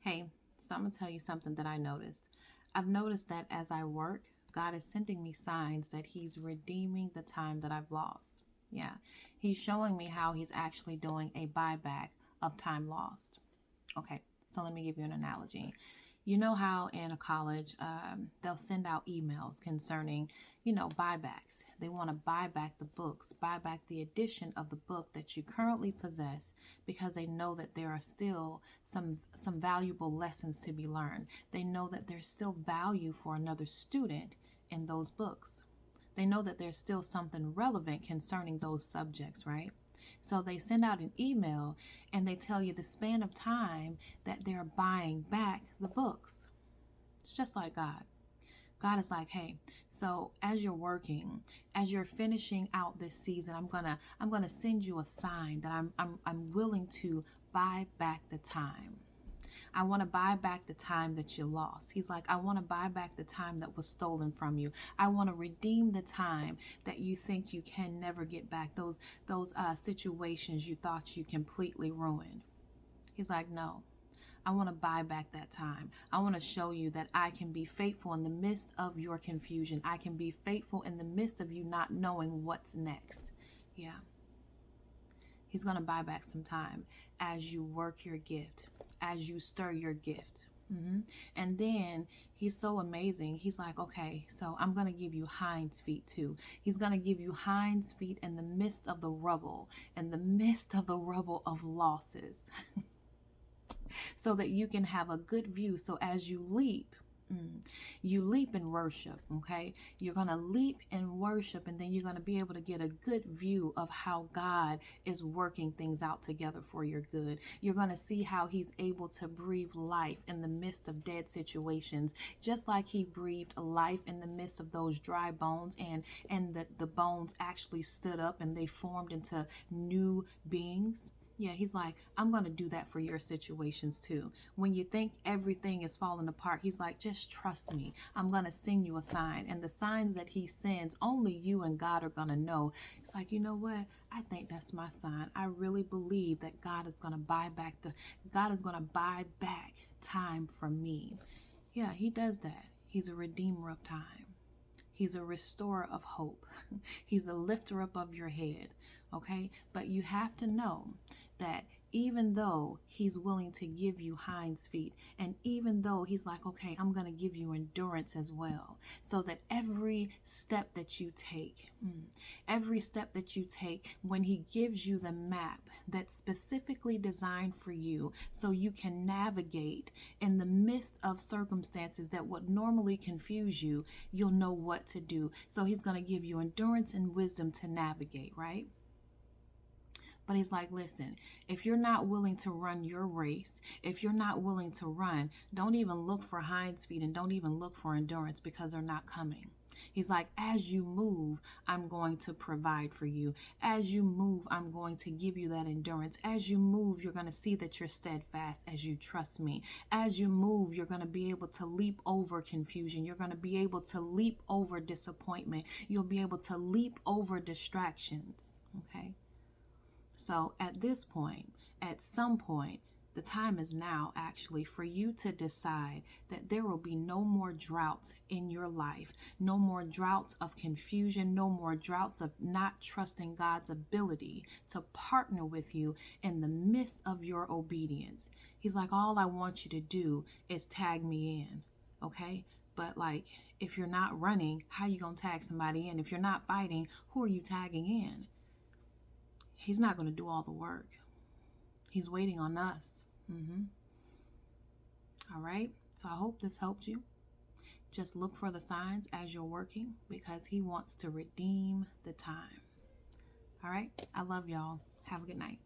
Hey, so I'm going to tell you something that I noticed. I've noticed that as I work, God is sending me signs that He's redeeming the time that I've lost. Yeah, He's showing me how He's actually doing a buyback of time lost. Okay, so let me give you an analogy. You know how in a college they'll send out emails concerning, buybacks. They want to buy back the books, buy back the edition of the book that you currently possess because they know that there are still some valuable lessons to be learned. They know that there's still value for another student in those books. They know that there's still something relevant concerning those subjects, right? So they send out an email and they tell you the span of time that they're buying back the books. It's just like God. God is like, hey, so as you're working, as you're finishing out this season, I'm gonna send you a sign that I'm willing to buy back the time. I want to buy back the time that you lost. He's like, I want to buy back the time that was stolen from you. I want to redeem the time that you think you can never get back. Those situations you thought you completely ruined. He's like, no. I want to buy back that time. I want to show you that I can be faithful in the midst of your confusion. I can be faithful in the midst of you not knowing what's next. Yeah. He's going to buy back some time as you work your gift, as you stir your gift. And then he's so amazing. He's like, okay, so I'm going to give you hinds feet too. He's going to give you hinds feet in the midst of the rubble, in the midst of the rubble of losses, so that you can have a good view. So as you leap, you leap in worship, okay? You're going to leap in worship, and then you're going to be able to get a good view of how God is working things out together for your good. You're going to see how He's able to breathe life in the midst of dead situations, just like He breathed life in the midst of those dry bones, and the bones actually stood up and they formed into new beings. Yeah, He's like, I'm going to do that for your situations too. When you think everything is falling apart, He's like, just trust me. I'm going to send you a sign. And the signs that He sends, only you and God are going to know. It's like, you know what? I think that's my sign. I really believe that God is going to buy back time from me. Yeah, He does that. He's a redeemer of time. He's a restorer of hope. He's a lifter up of your head. Okay? But you have to know that even though He's willing to give you hinds feet, and even though He's like, okay, I'm going to give you endurance as well, so that every step that you take, when He gives you the map that's specifically designed for you, so you can navigate in the midst of circumstances that would normally confuse you, you'll know what to do. So He's going to give you endurance and wisdom to navigate, right? But He's like, listen, if you're not willing to run your race, if you're not willing to run, don't even look for hinds feet and don't even look for endurance, because they're not coming. He's like, as you move, I'm going to provide for you. As you move, I'm going to give you that endurance. As you move, you're going to see that you're steadfast as you trust me. As you move, you're going to be able to leap over confusion. You're going to be able to leap over disappointment. You'll be able to leap over distractions. Okay? So at some point, the time is now actually for you to decide that there will be no more droughts in your life, no more droughts of confusion, no more droughts of not trusting God's ability to partner with you in the midst of your obedience. He's like, all I want you to do is tag me in, okay? But like, if you're not running, how are you going to tag somebody in? If you're not fighting, who are you tagging in? He's not going to do all the work. He's waiting on us. All right. So I hope this helped you. Just look for the signs as you're working, because He wants to redeem the time. All right. I love y'all. Have a good night.